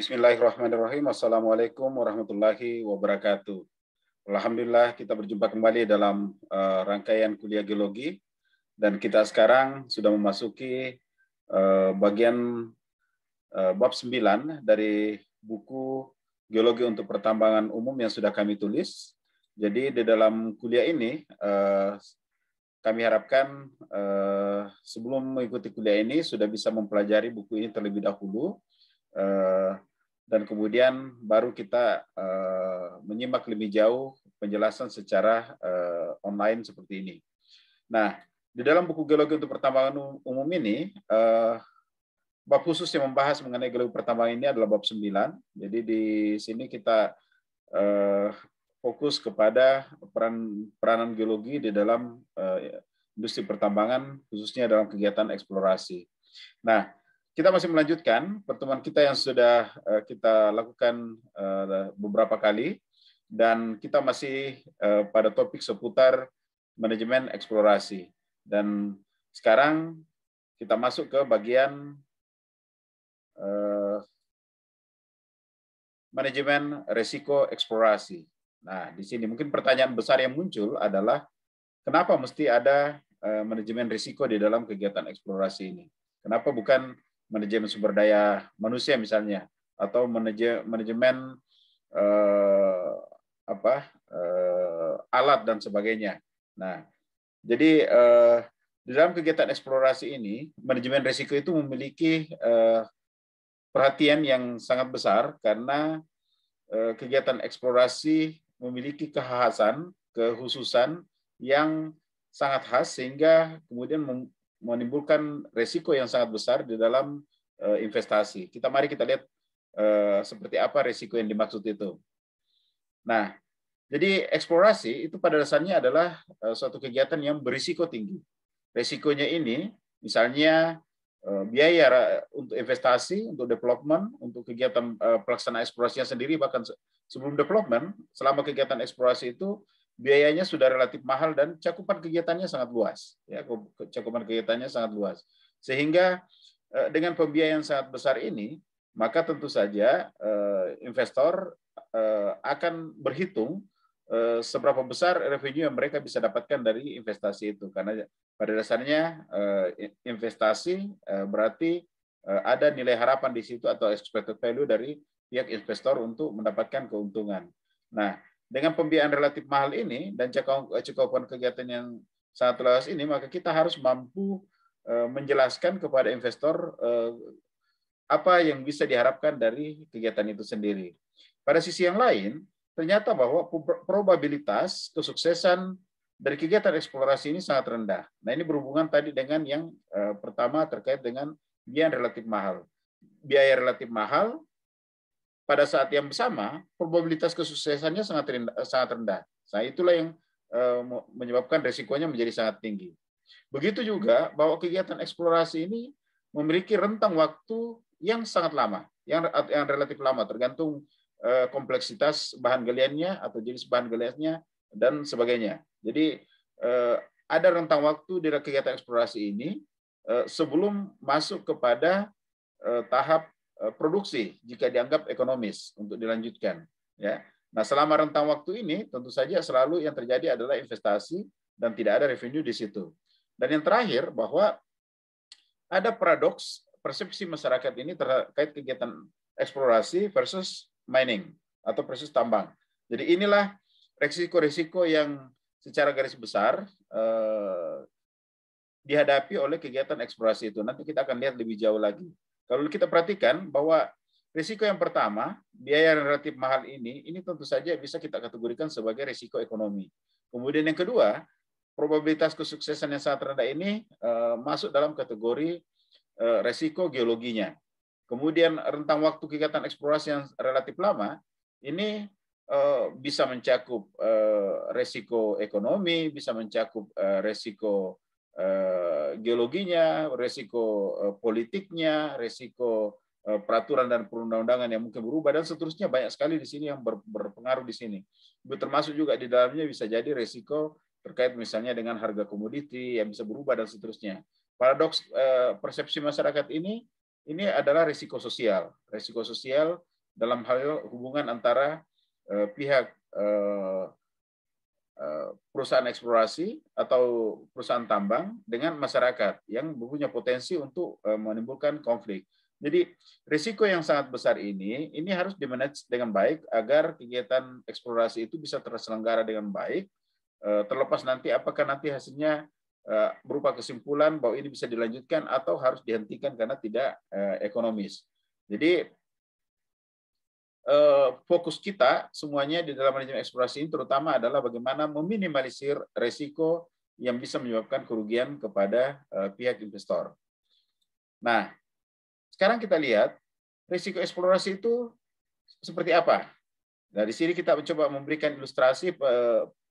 Bismillahirrahmanirrahim. Assalamualaikum warahmatullahi wabarakatuh. Alhamdulillah kita berjumpa kembali dalam rangkaian kuliah geologi dan kita sekarang sudah memasuki bagian bab 9 dari buku Geologi untuk Pertambangan Umum yang sudah kami tulis. Jadi di dalam kuliah ini kami harapkan sebelum mengikuti kuliah ini sudah bisa mempelajari buku ini terlebih dahulu. Dan kemudian baru kita menyimak lebih jauh penjelasan secara online seperti ini. Nah, di dalam buku Geologi untuk Pertambangan Umum ini, bab khusus yang membahas mengenai geologi pertambangan ini adalah bab 9. Jadi di sini kita fokus kepada peranan geologi di dalam industri pertambangan, khususnya dalam kegiatan eksplorasi. Nah, kita masih melanjutkan pertemuan kita yang sudah kita lakukan beberapa kali, dan kita masih pada topik seputar manajemen eksplorasi. Dan sekarang kita masuk ke bagian manajemen risiko eksplorasi. Nah, di sini mungkin pertanyaan besar yang muncul adalah kenapa mesti ada manajemen risiko di dalam kegiatan eksplorasi ini? Kenapa bukan manajemen sumber daya manusia misalnya, atau manajemen alat dan sebagainya. Nah, jadi di dalam kegiatan eksplorasi ini, manajemen risiko itu memiliki perhatian yang sangat besar karena kegiatan eksplorasi memiliki kekhususan yang sangat khas sehingga kemudian menimbulkan risiko yang sangat besar di dalam investasi. Mari kita lihat seperti apa risiko yang dimaksud itu. Nah, jadi eksplorasi itu pada dasarnya adalah suatu kegiatan yang berisiko tinggi. Risikonya ini misalnya biaya untuk investasi, untuk development, untuk kegiatan pelaksanaan eksplorasinya sendiri, bahkan sebelum development, selama kegiatan eksplorasi itu biayanya sudah relatif mahal dan cakupan kegiatannya sangat luas. Ya, cakupan kegiatannya sangat luas. Sehingga dengan pembiayaan sangat besar ini, maka tentu saja investor akan berhitung seberapa besar revenue yang mereka bisa dapatkan dari investasi itu. Karena pada dasarnya investasi berarti ada nilai harapan di situ atau expected value dari pihak investor untuk mendapatkan keuntungan. Nah, dengan pembiayaan relatif mahal ini dan cakupan kegiatan yang sangat luas ini, maka kita harus mampu menjelaskan kepada investor apa yang bisa diharapkan dari kegiatan itu sendiri. Pada sisi yang lain, ternyata bahwa probabilitas kesuksesan dari kegiatan eksplorasi ini sangat rendah. Nah, ini berhubungan tadi dengan yang pertama terkait dengan biaya relatif mahal. Biaya relatif mahal pada saat yang bersama, probabilitas kesuksesannya sangat rendah. Nah, itulah yang menyebabkan risikonya menjadi sangat tinggi. Begitu juga bahwa kegiatan eksplorasi ini memiliki rentang waktu yang sangat lama, yang relatif lama, tergantung kompleksitas bahan galiannya atau jenis bahan galiannya dan sebagainya. Jadi ada rentang waktu di kegiatan eksplorasi ini sebelum masuk kepada tahap produksi jika dianggap ekonomis untuk dilanjutkan. Ya. Nah, selama rentang waktu ini tentu saja selalu yang terjadi adalah investasi dan tidak ada revenue di situ. Dan yang terakhir bahwa ada paradoks persepsi masyarakat ini terkait kegiatan eksplorasi versus mining atau versus tambang. Jadi inilah risiko-risiko yang secara garis besar dihadapi oleh kegiatan eksplorasi itu. Nanti kita akan lihat lebih jauh lagi. Kalau kita perhatikan bahwa risiko yang pertama, biaya yang relatif mahal ini tentu saja bisa kita kategorikan sebagai risiko ekonomi. Kemudian yang kedua, probabilitas kesuksesan yang sangat rendah ini masuk dalam kategori risiko geologinya. Kemudian rentang waktu kegiatan eksplorasi yang relatif lama, ini bisa mencakup risiko ekonomi, bisa mencakup risiko geologinya, risiko politiknya, risiko peraturan dan perundang-undangan yang mungkin berubah, dan seterusnya banyak sekali di sini yang berpengaruh di sini. Termasuk juga di dalamnya bisa jadi risiko terkait misalnya dengan harga komoditi yang bisa berubah dan seterusnya. Paradoks persepsi masyarakat ini ini adalah risiko sosial. Risiko sosial dalam hal hubungan antara pihak perusahaan eksplorasi atau perusahaan tambang dengan masyarakat yang mempunyai potensi untuk menimbulkan konflik. Jadi risiko yang sangat besar ini harus dimanage dengan baik agar kegiatan eksplorasi itu bisa terselenggara dengan baik, terlepas nanti apakah nanti hasilnya berupa kesimpulan bahwa ini bisa dilanjutkan atau harus dihentikan karena tidak ekonomis. Jadi fokus kita semuanya di dalam manajemen eksplorasi ini terutama adalah bagaimana meminimalisir risiko yang bisa menyebabkan kerugian kepada pihak investor. Nah, sekarang kita lihat risiko eksplorasi itu seperti apa. Nah, di sini kita mencoba memberikan ilustrasi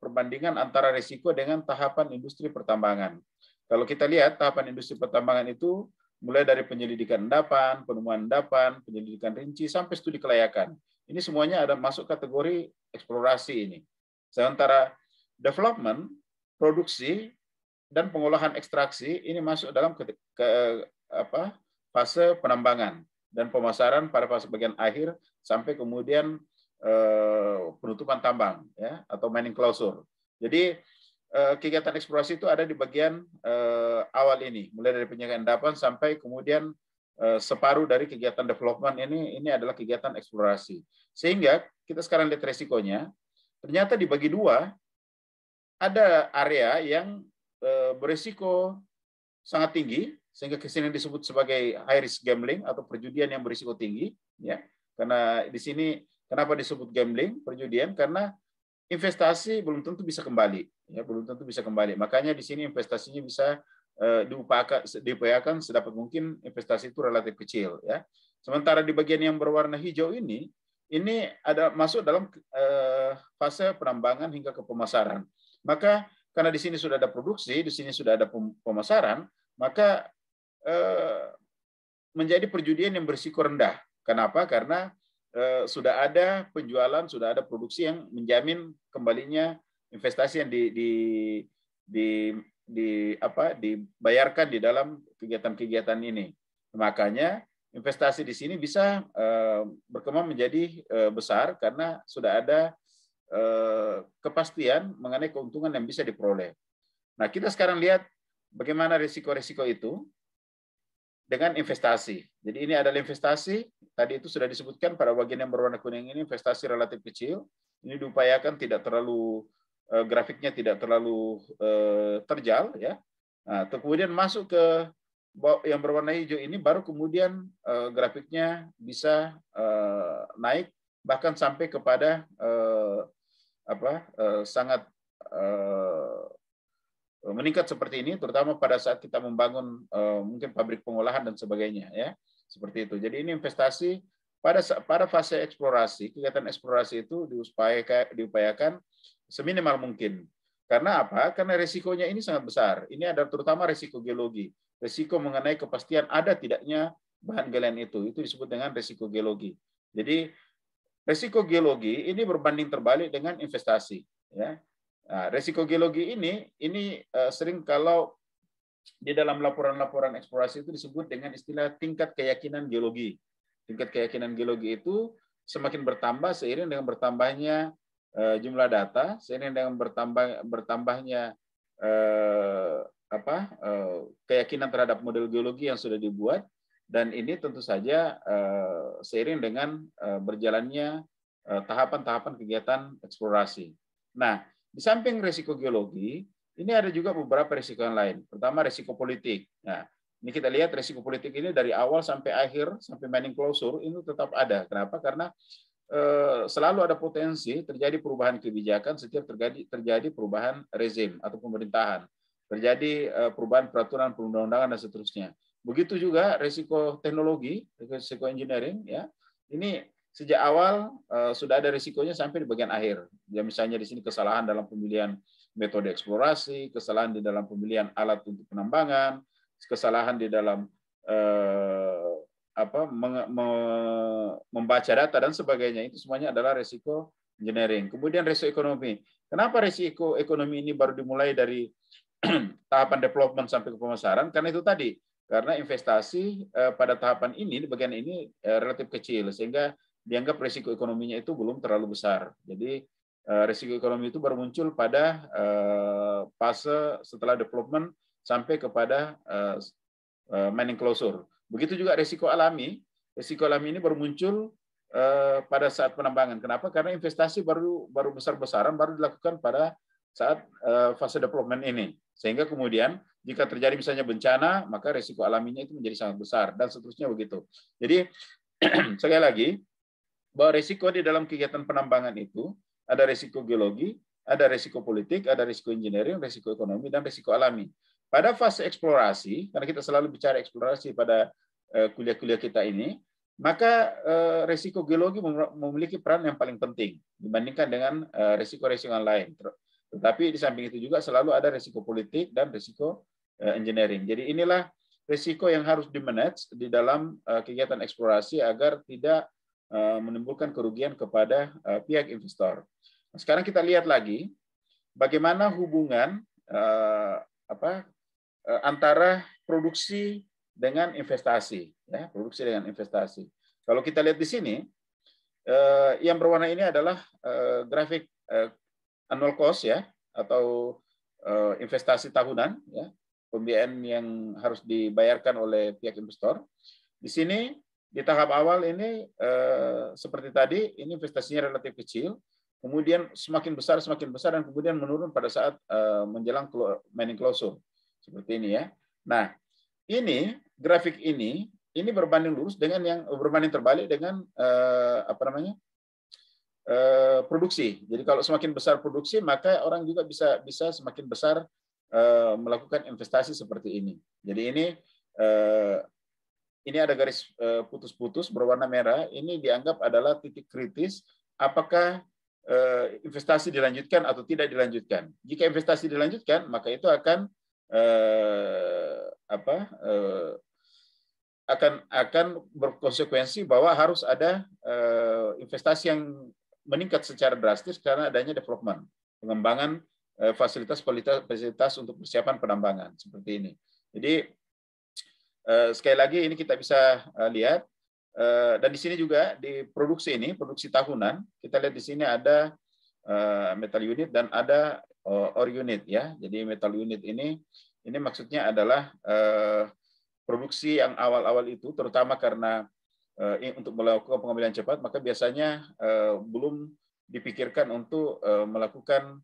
perbandingan antara risiko dengan tahapan industri pertambangan. Kalau kita lihat tahapan industri pertambangan itu mulai dari penyelidikan endapan, penemuan endapan, penyelidikan rinci, sampai studi kelayakan. Ini semuanya ada masuk kategori eksplorasi ini. Sementara development, produksi, dan pengolahan ekstraksi ini masuk dalam fase penambangan dan pemasaran pada fase bagian akhir sampai kemudian penutupan tambang, ya, atau mining closure. Jadi kegiatan eksplorasi itu ada di bagian awal ini, mulai dari penyelidikan endapan sampai kemudian separuh dari kegiatan development ini adalah kegiatan eksplorasi. Sehingga kita sekarang lihat resikonya, ternyata dibagi dua, ada area yang berisiko sangat tinggi, sehingga kesini disebut sebagai high risk gambling atau perjudian yang berisiko tinggi, ya. Karena di sini kenapa disebut gambling, perjudian? Karena investasi belum tentu bisa kembali, ya, belum tentu bisa kembali. Makanya di sini investasinya bisa diupayakan sedapat mungkin investasi itu relatif kecil, ya. Sementara di bagian yang berwarna hijau ini ada masuk dalam fase penambangan hingga ke pemasaran. Maka karena di sini sudah ada produksi, di sini sudah ada pemasaran, maka menjadi perjudian yang berisiko rendah. Kenapa? Karena sudah ada penjualan, sudah ada produksi yang menjamin kembalinya investasi yang dibayarkan di dalam kegiatan-kegiatan ini. Makanya investasi di sini bisa berkembang menjadi besar karena sudah ada kepastian mengenai keuntungan yang bisa diperoleh. Nah, kita sekarang lihat bagaimana risiko-risiko itu dengan investasi. Jadi ini adalah investasi, tadi itu sudah disebutkan pada bagian yang berwarna kuning ini investasi relatif kecil. Ini diupayakan tidak terlalu grafiknya tidak terlalu terjal, ya. Nah, kemudian masuk ke yang berwarna hijau ini baru kemudian grafiknya bisa naik bahkan sampai kepada sangat meningkat seperti ini, terutama pada saat kita membangun mungkin pabrik pengolahan dan sebagainya, ya, seperti itu. Jadi ini investasi pada fase eksplorasi, kegiatan eksplorasi itu diupayakan seminimal mungkin. Karena apa? Karena risikonya ini sangat besar. Ini ada terutama risiko geologi, risiko mengenai kepastian ada tidaknya bahan galian itu disebut dengan risiko geologi. Jadi risiko geologi ini berbanding terbalik dengan investasi, ya. Nah, risiko geologi ini sering kalau di dalam laporan-laporan eksplorasi itu disebut dengan istilah tingkat keyakinan geologi. Tingkat keyakinan geologi itu semakin bertambah seiring dengan bertambahnya jumlah data, seiring dengan bertambahnya keyakinan terhadap model geologi yang sudah dibuat, dan ini tentu saja seiring dengan berjalannya tahapan-tahapan kegiatan eksplorasi. Nah, di samping risiko geologi, ini ada juga beberapa risiko yang lain. Pertama, risiko politik. Nah, ini kita lihat risiko politik ini dari awal sampai akhir, sampai mining closure, itu tetap ada. Kenapa? Karena selalu ada potensi terjadi perubahan kebijakan setiap terjadi perubahan rezim atau pemerintahan. Terjadi perubahan peraturan perundang-undangan dan seterusnya. Begitu juga risiko teknologi, risiko engineering, ya. Ini sejak awal sudah ada risikonya sampai di bagian akhir. Ya, misalnya di sini kesalahan dalam pemilihan metode eksplorasi, kesalahan di dalam pemilihan alat untuk penambangan, kesalahan di dalam membaca data dan sebagainya. Itu semuanya adalah risiko engineering. Kemudian risiko ekonomi. Kenapa risiko ekonomi ini baru dimulai dari tahapan development sampai ke pemasaran? Karena itu tadi, karena investasi pada tahapan ini, di bagian ini relatif kecil, sehingga dianggap risiko ekonominya itu belum terlalu besar. Jadi risiko ekonomi itu baru muncul pada fase setelah development sampai kepada mining closure. Begitu juga risiko alami. Risiko alami ini baru muncul pada saat penambangan. Kenapa? Karena investasi baru besar-besaran baru dilakukan pada saat fase development ini. Sehingga kemudian jika terjadi misalnya bencana, maka risiko alaminya itu menjadi sangat besar dan seterusnya begitu. Jadi sekali lagi bahwa risiko di dalam kegiatan penambangan itu ada risiko geologi, ada risiko politik, ada risiko engineering, risiko ekonomi, dan risiko alami. Pada fase eksplorasi, karena kita selalu bicara eksplorasi pada kuliah-kuliah kita ini, maka risiko geologi memiliki peran yang paling penting dibandingkan dengan risiko-risiko yang lain. Tetapi di samping itu juga selalu ada risiko politik dan risiko engineering. Jadi inilah risiko yang harus di-manage di dalam kegiatan eksplorasi agar tidak menimbulkan kerugian kepada pihak investor. Nah, sekarang kita lihat lagi bagaimana hubungan antara produksi dengan investasi, ya, produksi dengan investasi. Kalau kita lihat di sini, yang berwarna ini adalah grafik annual cost, ya, atau investasi tahunan, ya, pembiayaan yang harus dibayarkan oleh pihak investor. Di sini di tahap awal ini seperti tadi, ini investasinya relatif kecil, kemudian semakin besar, dan kemudian menurun pada saat menjelang mining closure. Seperti ini, ya. Nah, ini grafik ini berbanding lurus dengan yang berbanding terbalik dengan produksi. Jadi kalau semakin besar produksi, maka orang juga bisa semakin besar melakukan investasi seperti ini. Jadi ini ada garis putus-putus berwarna merah. Ini dianggap adalah titik kritis apakah investasi dilanjutkan atau tidak dilanjutkan. Jika investasi dilanjutkan, maka itu akan akan berkonsekuensi bahwa harus ada investasi yang meningkat secara drastis karena adanya development, pengembangan fasilitas untuk persiapan penambangan seperti ini. Jadi sekali lagi ini kita bisa lihat dan di sini juga di produksi tahunan, kita lihat di sini ada metal unit dan ada ore unit, ya. Jadi metal unit ini maksudnya adalah produksi yang awal-awal itu, terutama karena untuk melakukan pengambilan cepat, maka biasanya belum dipikirkan untuk melakukan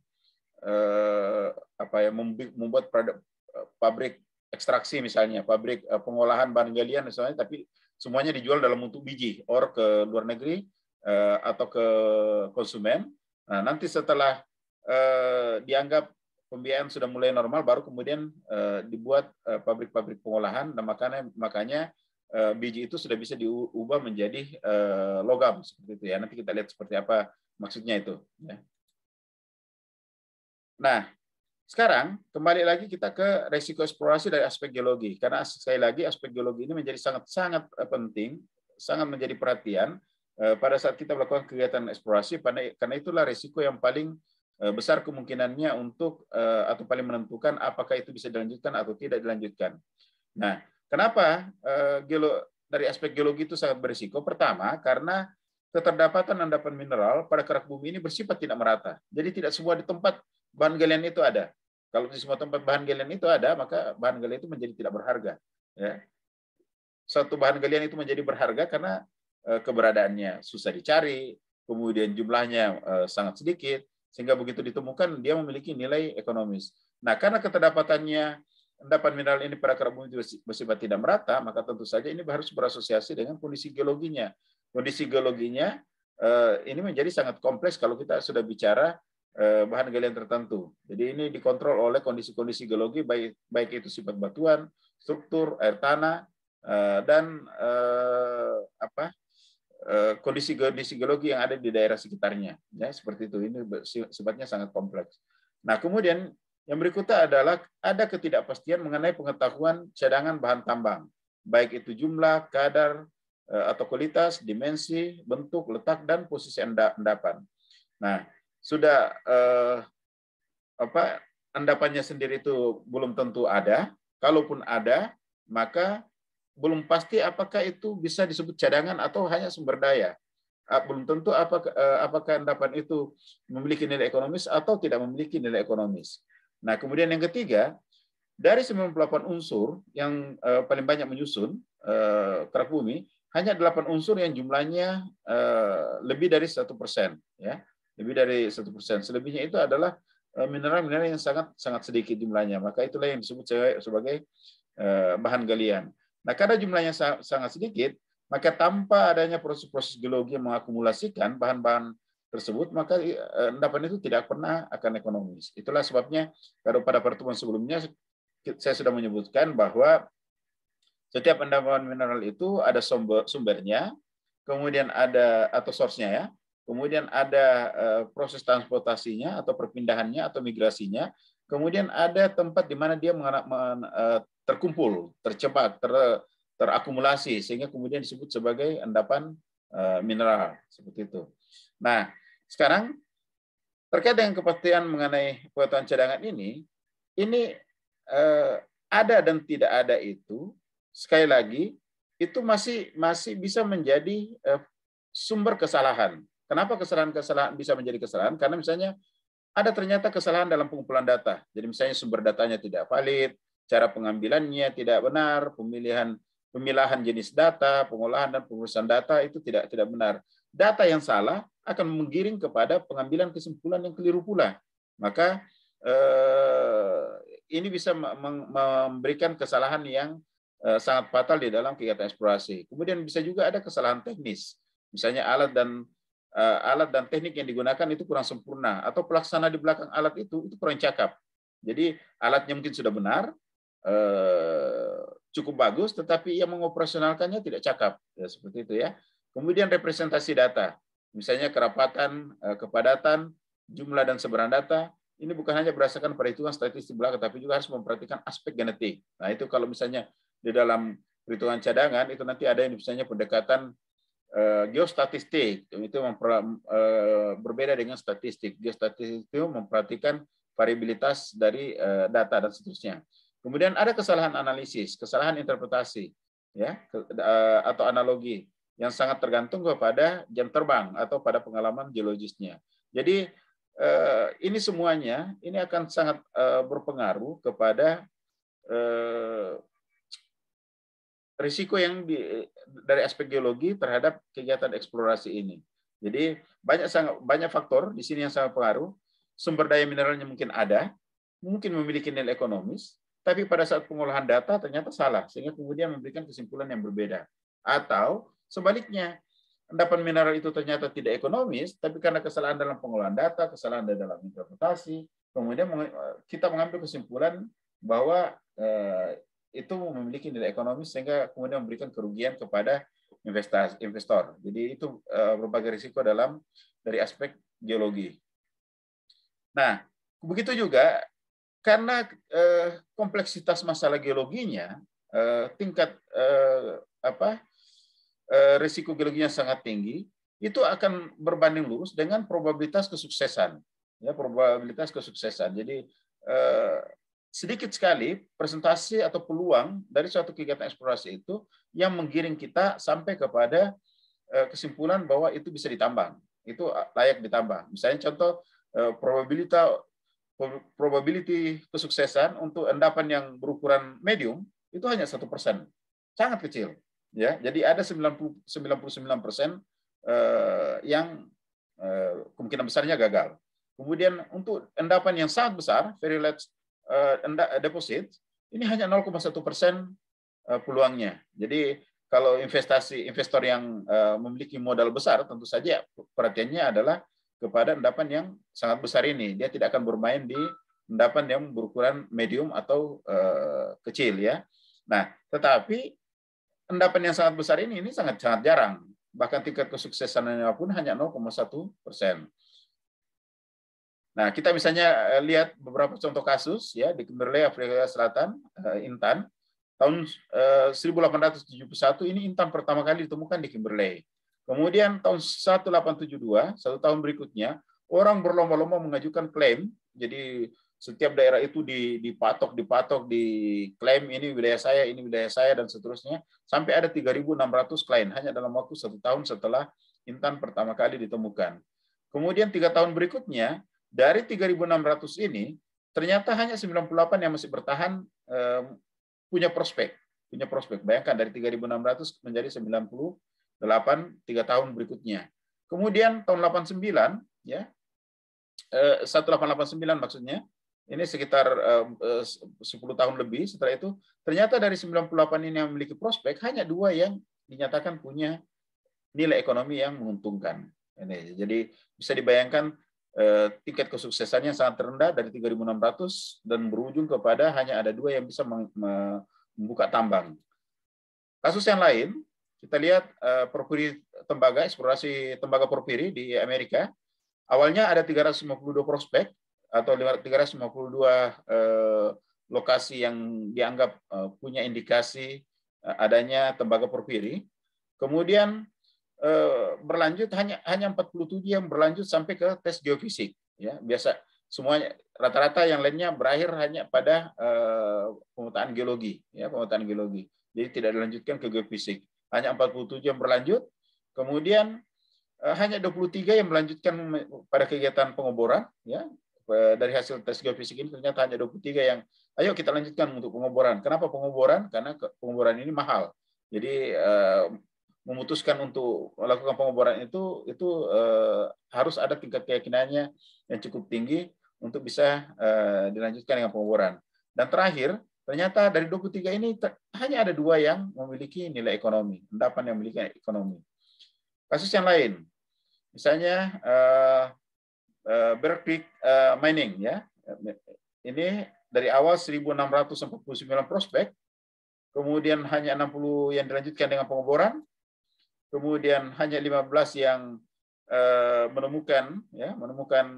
membuat pabrik ekstraksi misalnya, pabrik pengolahan bahan galian misalnya, tapi semuanya dijual dalam bentuk biji, ore ke luar negeri atau ke konsumen. Nah, nanti setelah dianggap pembiayaan sudah mulai normal, baru kemudian dibuat pabrik-pabrik pengolahan, dan makanya biji itu sudah bisa diubah menjadi logam seperti itu, ya. Nanti kita lihat seperti apa maksudnya itu, ya. Nah, sekarang kembali lagi kita ke risiko eksplorasi dari aspek geologi, karena sekali lagi aspek geologi ini menjadi sangat penting, sangat menjadi perhatian pada saat kita melakukan kegiatan eksplorasi, karena itulah risiko yang paling besar kemungkinannya untuk atau paling menentukan apakah itu bisa dilanjutkan atau tidak dilanjutkan. Nah, kenapa dari aspek geologi itu sangat berisiko? Pertama, karena keterdapatan endapan mineral pada kerak bumi ini bersifat tidak merata. Jadi tidak semua di tempat bahan galian itu ada. Kalau di semua tempat bahan galian itu ada, maka bahan galian itu menjadi tidak berharga. Ya. Satu bahan galian itu menjadi berharga karena keberadaannya susah dicari, kemudian jumlahnya sangat sedikit, sehingga begitu ditemukan dia memiliki nilai ekonomis. Nah, karena keterdapatannya endapan mineral ini pada kerak bumi bersifat tidak merata, maka tentu saja ini harus berasosiasi dengan kondisi geologinya. Kondisi geologinya ini menjadi sangat kompleks kalau kita sudah bicara bahan galian tertentu. Jadi ini dikontrol oleh kondisi-kondisi geologi, baik itu sifat batuan, struktur, air tanah, dan kondisi geologi yang ada di daerah sekitarnya, ya, seperti itu. Ini sifatnya sangat kompleks. Nah, kemudian yang berikutnya adalah ada ketidakpastian mengenai pengetahuan cadangan bahan tambang, baik itu jumlah, kadar atau kualitas, dimensi, bentuk, letak, dan posisi endapan. Nah, sudah endapannya sendiri itu belum tentu ada. Kalaupun ada, maka belum pasti apakah itu bisa disebut cadangan atau hanya sumber daya. Belum tentu apakah endapan itu memiliki nilai ekonomis atau tidak memiliki nilai ekonomis. Nah, kemudian yang ketiga, dari 98 unsur yang paling banyak menyusun kerak bumi, hanya 8 unsur yang jumlahnya lebih dari 1%, ya, lebih dari 1%. Selebihnya itu adalah mineral-mineral yang sangat sedikit jumlahnya. Maka itulah yang disebut sebagai bahan galian. Nah, karena jumlahnya sangat sedikit, maka tanpa adanya proses-proses geologi yang mengakumulasikan bahan-bahan tersebut, maka endapan itu tidak pernah akan ekonomis. Itulah sebabnya kalau pada pertemuan sebelumnya saya sudah menyebutkan bahwa setiap endapan mineral itu ada sumbernya, kemudian ada atau source-nya ya, kemudian ada proses transportasinya atau perpindahannya atau migrasinya, kemudian ada tempat di mana dia terkumpul, tercepat, terakumulasi sehingga kemudian disebut sebagai endapan mineral seperti itu. Nah, sekarang terkait dengan kepastian mengenai pengetahuan cadangan ini ada dan tidak ada itu sekali lagi itu masih bisa menjadi sumber kesalahan. Kenapa kesalahan bisa menjadi kesalahan? Karena misalnya ada ternyata kesalahan dalam pengumpulan data. Jadi misalnya sumber datanya tidak valid, cara pengambilannya tidak benar, pemilahan jenis data, pengolahan dan pengurusan data itu tidak benar. Data yang salah akan menggiring kepada pengambilan kesimpulan yang keliru pula. Maka ini bisa memberikan kesalahan yang sangat fatal di dalam kegiatan eksplorasi. Kemudian bisa juga ada kesalahan teknis. Misalnya alat dan teknik yang digunakan itu kurang sempurna atau pelaksana di belakang alat itu kurang cakap. Jadi alatnya mungkin sudah benar, cukup bagus, tetapi yang mengoperasionalkannya tidak cakap, ya, seperti itu ya. Kemudian representasi data, misalnya kerapatan, kepadatan, jumlah dan sebaran data, ini bukan hanya berdasarkan perhitungan statistik belaka, tapi juga harus memperhatikan aspek genetik. Nah, itu kalau misalnya di dalam perhitungan cadangan, itu nanti ada yang misalnya pendekatan geostatistik, itu berbeda dengan statistik. Geostatistik itu memperhatikan variabilitas dari data dan seterusnya. Kemudian ada kesalahan analisis, kesalahan interpretasi, ya, atau analogi yang sangat tergantung kepada jam terbang atau pada pengalaman geologisnya. Jadi ini semuanya ini akan sangat berpengaruh kepada risiko yang dari aspek geologi terhadap kegiatan eksplorasi ini. Jadi banyak faktor di sini yang sangat pengaruh. Sumber daya mineralnya mungkin ada, mungkin memiliki nilai ekonomis, tapi pada saat pengolahan data ternyata salah, sehingga kemudian memberikan kesimpulan yang berbeda. Atau sebaliknya, endapan mineral itu ternyata tidak ekonomis, tapi karena kesalahan dalam pengolahan data, kesalahan dalam interpretasi, kemudian kita mengambil kesimpulan bahwa itu memiliki nilai ekonomis sehingga kemudian memberikan kerugian kepada investor. Jadi itu berbagai risiko dari aspek geologi. Nah, begitu juga karena kompleksitas masalah geologinya, tingkat risiko geologinya sangat tinggi, itu akan berbanding lurus dengan probabilitas kesuksesan. Ya, probabilitas kesuksesan. Jadi sedikit sekali presentasi atau peluang dari suatu kegiatan eksplorasi itu yang menggiring kita sampai kepada kesimpulan bahwa itu bisa ditambang, itu layak ditambang. Misalnya contoh probability kesuksesan untuk endapan yang berukuran medium itu hanya 1%, sangat kecil. Ya, jadi ada 99% yang kemungkinan besarnya gagal. Kemudian untuk endapan yang sangat besar, very large deposit, ini hanya 0,1% peluangnya. Jadi kalau investor yang memiliki modal besar, tentu saja perhatiannya adalah kepada endapan yang sangat besar ini. Dia tidak akan bermain di endapan yang berukuran medium atau kecil ya. Nah, tetapi endapan yang sangat besar ini sangat jarang. Bahkan tingkat kesuksesannya pun hanya 0,1%. Nah, kita misalnya lihat beberapa contoh kasus ya di Kimberley, Afrika Selatan, intan. Tahun 1871 ini intan pertama kali ditemukan di Kimberley. Kemudian tahun 1872, satu tahun berikutnya, orang berlomba-lomba mengajukan klaim. Jadi setiap daerah itu dipatok, diklaim ini wilayah saya, dan seterusnya, sampai ada 3.600 klien hanya dalam waktu 1 tahun setelah intan pertama kali ditemukan. Kemudian 3 tahun berikutnya, dari 3.600 ini, ternyata hanya 98 yang masih bertahan punya prospek. Bayangkan dari 3.600 menjadi 98 3 tahun berikutnya. Kemudian tahun 89, ya, 1889 maksudnya, ini sekitar 10 tahun lebih setelah itu, ternyata dari 98 ini yang memiliki prospek, hanya 2 yang dinyatakan punya nilai ekonomi yang menguntungkan. Ini, jadi bisa dibayangkan tingkat kesuksesannya sangat rendah dari 3.600 dan berujung kepada hanya ada 2 yang bisa membuka tambang. Kasus yang lain, kita lihat porfiri tembaga, eksplorasi tembaga porfiri di Amerika. Awalnya ada 352 prospek atau 352 lokasi yang dianggap punya indikasi adanya tembaga porfiri. Kemudian berlanjut hanya 47 yang berlanjut sampai ke tes geofisik. Ya, biasa semuanya rata-rata yang lainnya berakhir hanya pada pemetaan geologi, ya, pemetaan geologi. Jadi tidak dilanjutkan ke geofisik. Hanya 47 yang berlanjut. Kemudian hanya 23 yang melanjutkan pada kegiatan pengoboran, ya. Dari hasil tes geofisik ini ternyata hanya 23 yang ayo kita lanjutkan untuk pengoboran. Kenapa pengoboran? Karena pengoboran ini mahal. Jadi memutuskan untuk melakukan pengoboran itu harus ada tingkat keyakinannya yang cukup tinggi untuk bisa dilanjutkan dengan pengoboran. Dan terakhir, ternyata dari 23 ini hanya ada 2 yang memiliki nilai ekonomi, endapan yang memiliki ekonomi. Kasus yang lain, misalnya Bear Creek Mining, ya, ini dari awal 1.649 prospek, kemudian hanya 60 yang dilanjutkan dengan pengoboran, kemudian hanya 15 yang menemukan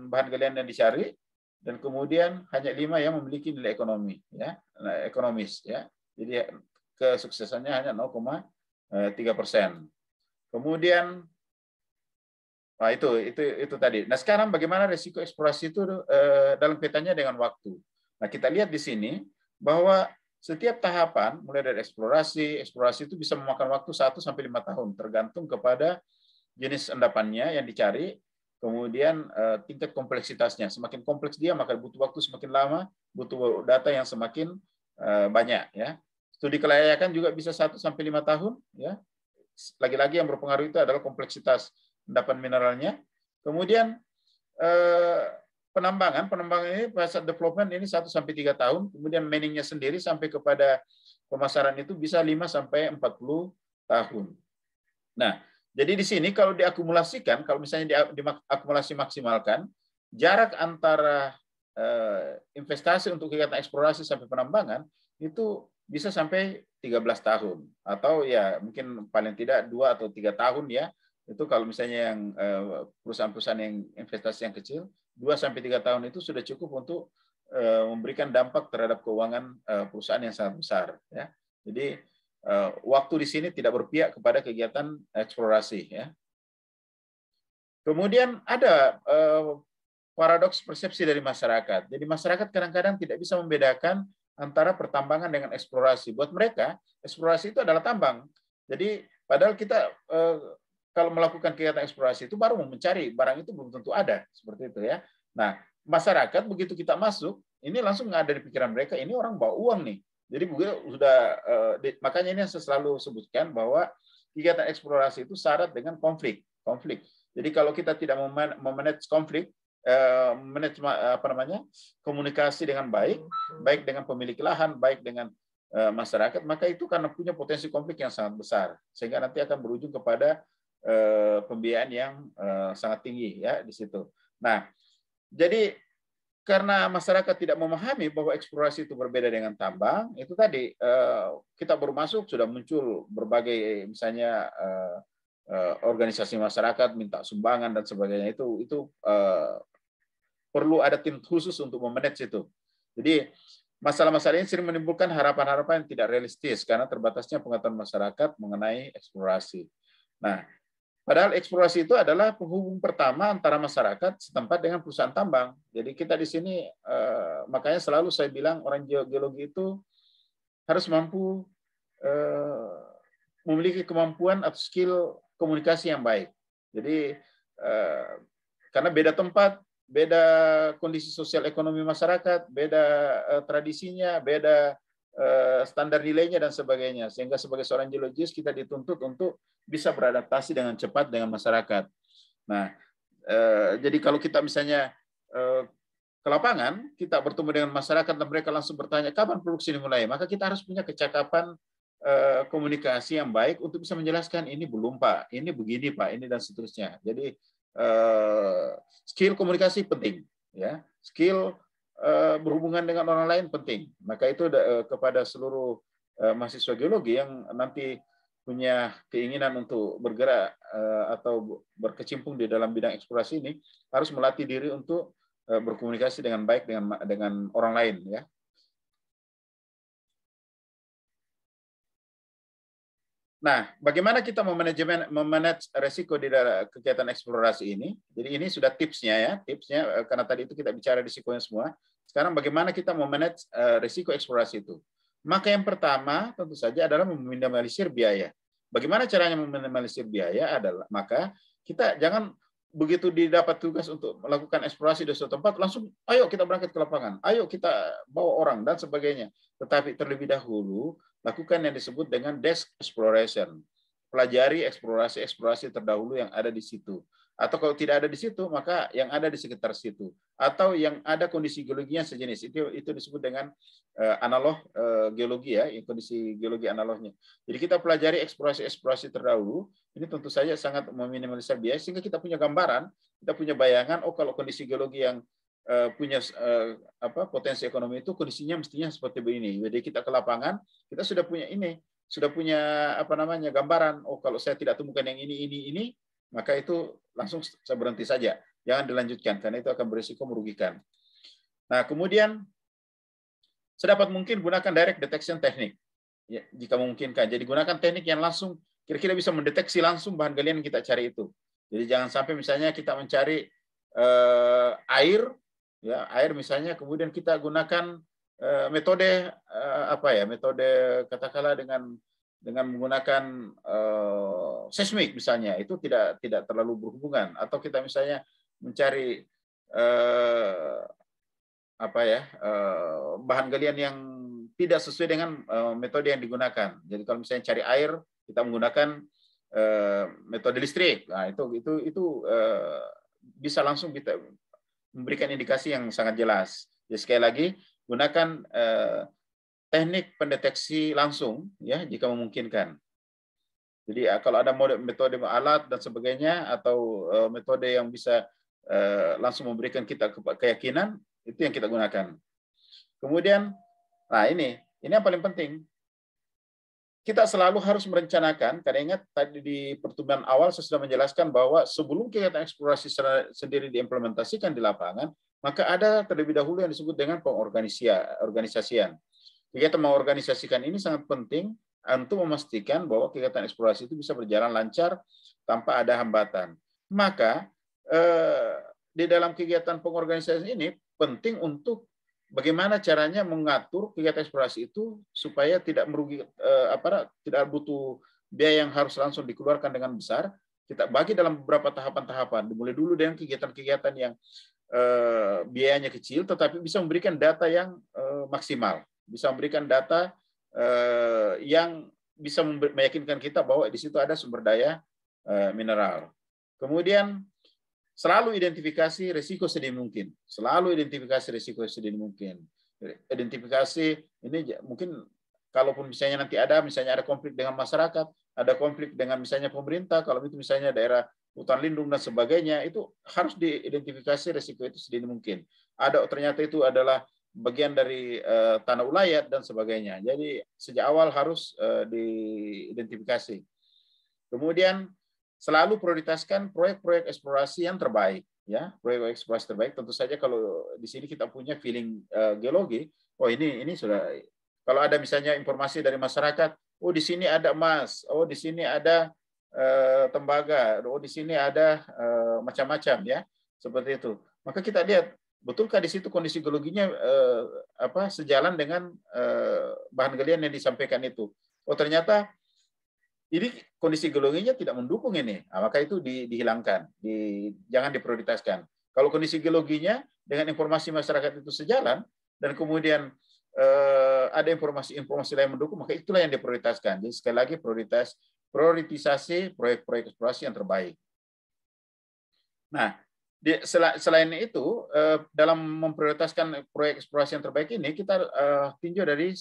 bahan galian yang dicari, dan kemudian hanya 5 yang memiliki nilai ekonomi, ya, ekonomis, ya. Jadi kesuksesannya hanya 0,3%. Kemudian nah, itu tadi. Nah, sekarang bagaimana risiko eksplorasi itu dalam petanya dengan waktu. Nah, kita lihat di sini bahwa setiap tahapan mulai dari eksplorasi itu bisa memakan waktu 1 sampai 5 tahun tergantung kepada jenis endapannya yang dicari, kemudian tingkat kompleksitasnya. Semakin kompleks dia, maka butuh waktu semakin lama, butuh data yang semakin banyak, ya. Studi kelayakan juga bisa 1 sampai 5 tahun, ya. Lagi-lagi yang berpengaruh itu adalah kompleksitas endapan mineralnya. Kemudian penambangan ini proses development ini 1 sampai 3 tahun, kemudian miningnya sendiri sampai kepada pemasaran itu bisa 5 sampai 40 tahun. Nah, jadi di sini kalau diakumulasikan, kalau misalnya diakumulasi maksimalkan, jarak antara investasi untuk kegiatan eksplorasi sampai penambangan itu bisa sampai 13 tahun atau ya mungkin paling tidak 2 atau 3 tahun, ya. Itu kalau misalnya yang perusahaan-perusahaan yang investasi yang kecil, 2 sampai 3 tahun itu sudah cukup untuk memberikan dampak terhadap keuangan perusahaan yang sangat besar, ya. Jadi waktu di sini tidak berpihak kepada kegiatan eksplorasi, ya. Kemudian ada paradoks persepsi dari masyarakat. Jadi masyarakat kadang-kadang tidak bisa membedakan antara pertambangan dengan eksplorasi. Buat mereka, eksplorasi itu adalah tambang. Jadi padahal kita kalau melakukan kegiatan eksplorasi itu baru mencari barang itu belum tentu ada, seperti itu, ya. Nah, masyarakat begitu kita masuk, ini langsung ada di pikiran mereka, ini orang bawa uang nih. Jadi begitu sudah makanya ini yang saya selalu sebutkan bahwa kegiatan eksplorasi itu syarat dengan konflik. Jadi kalau kita tidak memanage konflik, manage komunikasi dengan baik dengan pemilik lahan, baik dengan masyarakat, maka itu karena punya potensi konflik yang sangat besar, sehingga nanti akan berujung kepada pembiayaan yang sangat tinggi, ya, di situ. Nah, jadi karena masyarakat tidak memahami bahwa eksplorasi itu berbeda dengan tambang, itu tadi kita baru masuk sudah muncul berbagai misalnya organisasi masyarakat minta sumbangan dan sebagainya, itu perlu ada tim khusus untuk memanage itu. Jadi masalah-masalah ini sering menimbulkan harapan-harapan yang tidak realistis karena terbatasnya pengetahuan masyarakat mengenai eksplorasi. Nah, Padahal eksplorasi itu adalah penghubung pertama antara masyarakat setempat dengan perusahaan tambang. Jadi kita di sini makanya selalu saya bilang orang geologi itu harus mampu memiliki kemampuan atau skill komunikasi yang baik. Jadi karena beda tempat, beda kondisi sosial ekonomi masyarakat, beda tradisinya, beda standar nilainya dan sebagainya. Sehingga sebagai seorang geologis kita dituntut untuk bisa beradaptasi dengan cepat dengan masyarakat. Nah, jadi kalau kita misalnya ke lapangan, kita bertemu dengan masyarakat dan mereka langsung bertanya kapan produksi dimulai, maka kita harus punya kecakapan komunikasi yang baik untuk bisa menjelaskan ini belum Pak, ini begini Pak, ini dan seterusnya. Jadi skill komunikasi penting, ya, skill berhubungan dengan orang lain penting. Maka itu kepada seluruh mahasiswa geologi yang nanti punya keinginan untuk bergerak atau berkecimpung di dalam bidang eksplorasi ini harus melatih diri untuk berkomunikasi dengan baik dengan orang lain, ya. Nah, bagaimana kita memanage resiko di dalam kegiatan eksplorasi ini? Jadi ini sudah tipsnya, ya, tipsnya karena tadi itu kita bicara risikonya semua. Sekarang bagaimana kita memanage risiko eksplorasi itu? Maka yang pertama tentu saja adalah meminimalisir biaya. Bagaimana caranya meminimalisir biaya adalah maka kita jangan begitu didapat tugas untuk melakukan eksplorasi di suatu tempat langsung ayo kita berangkat ke lapangan, ayo kita bawa orang dan sebagainya. Tetapi terlebih dahulu lakukan yang disebut dengan desk exploration. Pelajari eksplorasi terdahulu yang ada di situ. Atau kalau tidak ada di situ, maka yang ada di sekitar situ. Atau yang ada kondisi geologinya sejenis. Itu disebut dengan analog geologi, ya, kondisi geologi analognya. Jadi kita pelajari eksplorasi terdahulu. Ini tentu saja sangat meminimalisir biaya, sehingga kita punya gambaran, kita punya bayangan, oh kalau kondisi geologi yang punya potensi ekonomi itu kondisinya mestinya seperti begini. Jadi kita ke lapangan, kita sudah punya gambaran. Oh kalau saya tidak temukan yang ini, maka itu langsung saya berhenti saja. Jangan dilanjutkan karena itu akan berisiko merugikan. Nah kemudian sedapat mungkin gunakan direct detection teknik, ya, jika memungkinkan. Jadi gunakan teknik yang langsung kira-kira bisa mendeteksi langsung bahan galian yang kita cari itu. Jadi jangan sampai misalnya kita mencari air. Ya, air misalnya, kemudian kita gunakan metode metode katakanlah dengan menggunakan seismik misalnya, itu tidak terlalu berhubungan. Atau kita misalnya mencari bahan galian yang tidak sesuai dengan metode yang digunakan. Jadi kalau misalnya cari air, kita menggunakan metode listrik. Nah, itu bisa langsung kita memberikan indikasi yang sangat jelas. Jadi sekali lagi gunakan teknik pendeteksi langsung, ya, jika memungkinkan. Jadi kalau ada metode alat dan sebagainya atau metode yang bisa langsung memberikan kita keyakinan, itu yang kita gunakan. Kemudian, nah ini yang paling penting. Kita selalu harus merencanakan, karena ingat tadi di pertemuan awal saya sudah menjelaskan bahwa sebelum kegiatan eksplorasi sendiri diimplementasikan di lapangan, maka ada terlebih dahulu yang disebut dengan pengorganisasian. Kegiatan mengorganisasikan ini sangat penting untuk memastikan bahwa kegiatan eksplorasi itu bisa berjalan lancar tanpa ada hambatan. Maka di dalam kegiatan pengorganisasian ini penting untuk bagaimana caranya mengatur kegiatan eksplorasi itu supaya tidak merugi tidak butuh biaya yang harus langsung dikeluarkan dengan besar. Kita bagi dalam beberapa tahapan-tahapan. Dimulai dulu dengan kegiatan-kegiatan yang biayanya kecil, tetapi bisa memberikan data yang maksimal, bisa memberikan data yang bisa meyakinkan kita bahwa di situ ada sumber daya mineral. Kemudian selalu identifikasi risiko sedini mungkin. Selalu identifikasi risiko sedini mungkin. Identifikasi ini mungkin kalaupun misalnya nanti misalnya ada konflik dengan masyarakat, ada konflik dengan misalnya pemerintah, kalau itu misalnya daerah hutan lindung dan sebagainya, itu harus diidentifikasi risiko itu sedini mungkin. Ternyata itu adalah bagian dari tanah ulayat dan sebagainya. Jadi sejak awal harus diidentifikasi. Kemudian selalu prioritaskan proyek-proyek eksplorasi yang terbaik, ya, proyek eksplorasi terbaik. Tentu saja kalau di sini kita punya feeling geologi, oh ini sudah, kalau ada misalnya informasi dari masyarakat, oh di sini ada emas, oh di sini ada tembaga, oh di sini ada macam-macam ya, seperti itu. Maka kita lihat betulkah di situ kondisi geologinya sejalan dengan bahan galian yang disampaikan itu. Oh ternyata ini kondisi geologinya tidak mendukung ini, maka itu dihilangkan, jangan diprioritaskan. Kalau kondisi geologinya dengan informasi masyarakat itu sejalan dan kemudian ada informasi lain mendukung, maka itulah yang diprioritaskan. Jadi sekali lagi prioritisasi proyek-proyek eksplorasi yang terbaik. Nah, selain itu, dalam memprioritaskan proyek eksplorasi yang terbaik ini, kita tinjau dari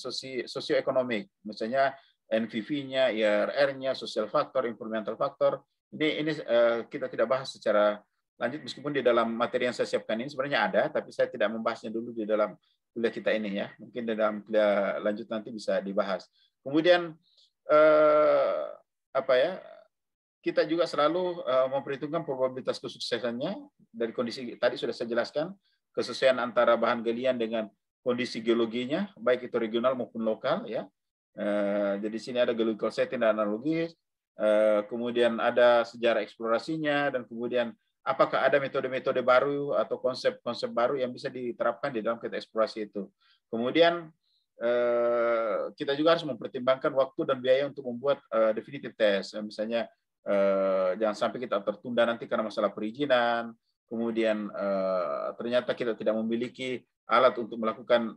sosioekonomik, misalnya NPV-nya, IRR-nya, social factor, environmental factor. Ini kita tidak bahas secara lanjut, meskipun di dalam materi yang saya siapkan ini sebenarnya ada, tapi saya tidak membahasnya dulu di dalam kuliah kita ini ya. Mungkin di dalam kuliah lanjut nanti bisa dibahas. Kemudian kita juga selalu memperhitungkan probabilitas kesuksesannya dari kondisi tadi sudah saya jelaskan, kesesuaian antara bahan galian dengan kondisi geologinya, baik itu regional maupun lokal ya. Jadi sini ada geological setting dan analogis, kemudian ada sejarah eksplorasinya, dan kemudian apakah ada metode-metode baru atau konsep-konsep baru yang bisa diterapkan di dalam kegiatan eksplorasi itu. Kemudian kita juga harus mempertimbangkan waktu dan biaya untuk membuat definitive test. Misalnya jangan sampai kita tertunda nanti karena masalah perizinan, kemudian ternyata kita tidak memiliki alat untuk melakukan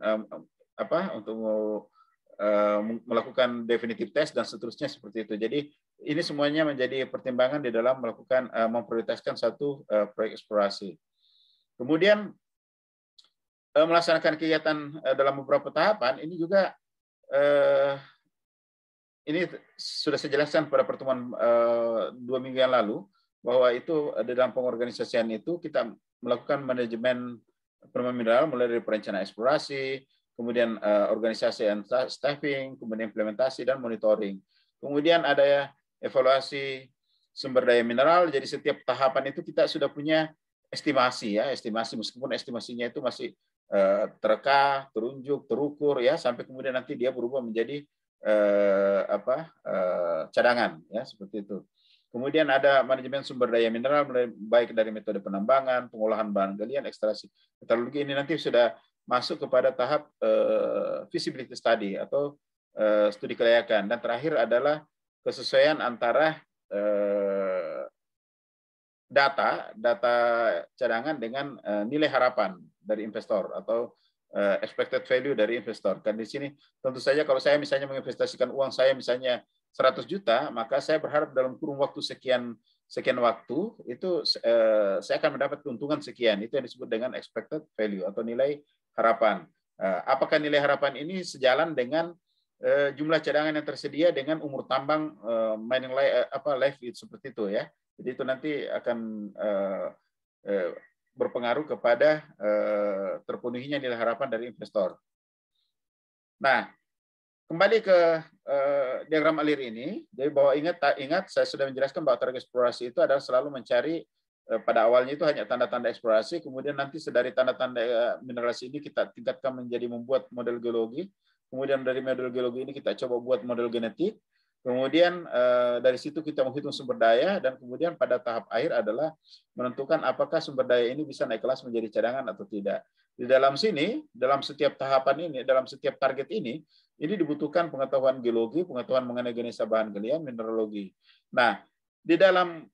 melakukan definitive test dan seterusnya seperti itu. Jadi ini semuanya menjadi pertimbangan di dalam melakukan memprioritaskan satu proyek eksplorasi. Kemudian melaksanakan kegiatan dalam beberapa tahapan ini juga ini sudah saya jelaskan pada pertemuan 2 minggu yang lalu, bahwa itu di dalam pengorganisasian itu kita melakukan manajemen pengembangan mineral mulai dari perencanaan eksplorasi, kemudian organisasi dan staffing, kemudian implementasi dan monitoring. Kemudian ada evaluasi sumber daya mineral. Jadi setiap tahapan itu kita sudah punya estimasi ya, estimasi meskipun estimasinya itu masih tereka, terunjuk, terukur ya, sampai kemudian nanti dia berubah menjadi cadangan ya, seperti itu. Kemudian ada manajemen sumber daya mineral baik dari metode penambangan, pengolahan bahan galian, ekstraksi, metalurgi. Ini nanti sudah masuk kepada tahap feasibility study atau studi kelayakan. Dan terakhir adalah kesesuaian antara data cadangan dengan nilai harapan dari investor atau expected value dari investor. Kan di sini tentu saja kalau saya misalnya menginvestasikan uang saya misalnya 100 juta, maka saya berharap dalam kurun waktu sekian waktu itu saya akan mendapat keuntungan sekian. Itu yang disebut dengan expected value atau nilai harapan. Apakah nilai harapan ini sejalan dengan jumlah cadangan yang tersedia dengan umur tambang mining life seperti itu ya. Jadi itu nanti akan berpengaruh kepada terpenuhinya nilai harapan dari investor. Nah, kembali ke diagram alir ini, jadi bahwa ingat saya sudah menjelaskan bahwa target eksplorasi itu adalah selalu mencari pada awalnya itu hanya tanda-tanda eksplorasi, kemudian nanti dari tanda-tanda minerasi ini kita tingkatkan menjadi membuat model geologi, kemudian dari model geologi ini kita coba buat model genetik, kemudian dari situ kita menghitung sumber daya, dan kemudian pada tahap akhir adalah menentukan apakah sumber daya ini bisa naik kelas menjadi cadangan atau tidak. Di dalam sini, dalam setiap tahapan ini, dalam setiap target ini dibutuhkan pengetahuan geologi, pengetahuan mengenai jenis bahan galian, mineralogi. Nah, di dalam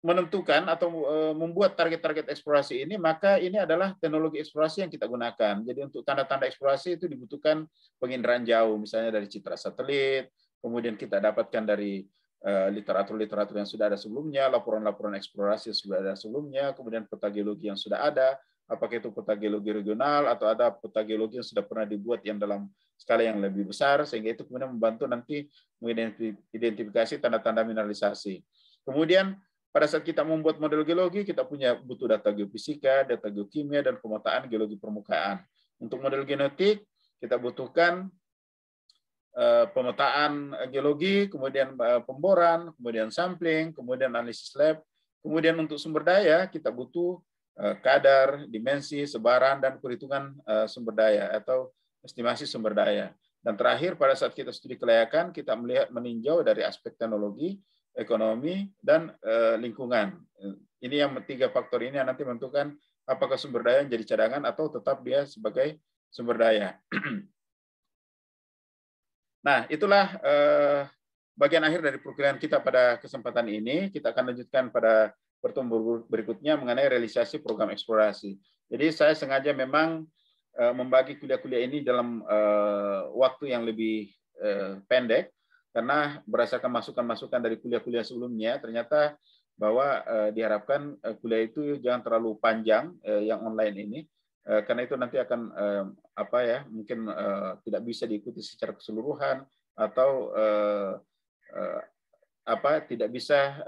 menentukan atau membuat target-target eksplorasi ini, maka ini adalah teknologi eksplorasi yang kita gunakan. Jadi untuk tanda-tanda eksplorasi itu dibutuhkan penginderaan jauh, misalnya dari citra satelit, kemudian kita dapatkan dari literatur-literatur yang sudah ada sebelumnya, laporan-laporan eksplorasi yang sudah ada sebelumnya, kemudian peta geologi yang sudah ada, apakah itu peta geologi regional atau ada peta geologi yang sudah pernah dibuat yang dalam skala yang lebih besar, sehingga itu kemudian membantu nanti mengidentifikasi tanda-tanda mineralisasi. Kemudian pada saat kita membuat model geologi, kita butuh data geofisika, data geokimia, dan pemetaan geologi permukaan. Untuk model genetik, kita butuhkan pemetaan geologi, kemudian pemboran, kemudian sampling, kemudian analisis lab. Kemudian untuk sumber daya, kita butuh kadar, dimensi, sebaran, dan perhitungan sumber daya atau estimasi sumber daya. Dan terakhir, pada saat kita studi kelayakan, kita meninjau dari aspek teknologi, ekonomi, dan lingkungan. Ini yang 3 faktor ini yang nanti menentukan apakah sumber daya yang jadi cadangan atau tetap dia sebagai sumber daya. Nah, itulah bagian akhir dari perkuliahan kita pada kesempatan ini. Kita akan lanjutkan pada pertemuan berikutnya mengenai realisasi program eksplorasi. Jadi saya sengaja memang membagi kuliah-kuliah ini dalam waktu yang lebih pendek, karena berdasarkan masukan-masukan dari kuliah-kuliah sebelumnya, ternyata bahwa diharapkan kuliah itu jangan terlalu panjang yang online ini, karena itu nanti akan mungkin tidak bisa diikuti secara keseluruhan atau tidak bisa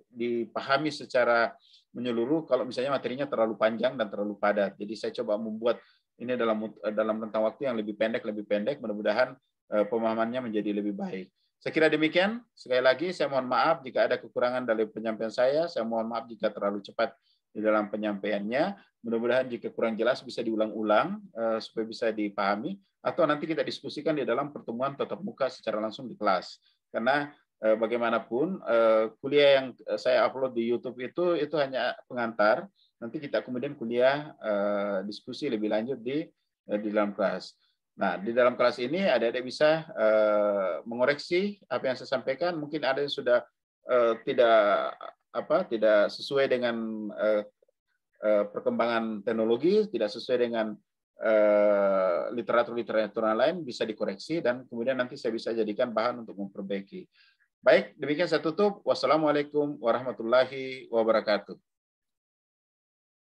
dipahami secara menyeluruh kalau misalnya materinya terlalu panjang dan terlalu padat. Jadi saya coba membuat ini dalam rentang waktu yang lebih pendek, mudah-mudahan pemahamannya menjadi lebih baik. Saya kira demikian. Sekali lagi saya mohon maaf jika ada kekurangan dalam penyampaian saya mohon maaf jika terlalu cepat di dalam penyampaiannya. Mudah-mudahan jika kurang jelas bisa diulang-ulang supaya bisa dipahami, atau nanti kita diskusikan di dalam pertemuan tatap muka secara langsung di kelas. Karena bagaimanapun kuliah yang saya upload di YouTube itu hanya pengantar. Nanti kita kemudian kuliah diskusi lebih lanjut di dalam kelas. Nah, di dalam kelas ini adik-adik bisa mengoreksi apa yang saya sampaikan. Mungkin ada yang sudah tidak sesuai dengan perkembangan teknologi, tidak sesuai dengan literatur-literatur lain, bisa dikoreksi dan kemudian nanti saya bisa jadikan bahan untuk memperbaiki. Baik, demikian saya tutup. Wassalamualaikum warahmatullahi wabarakatuh.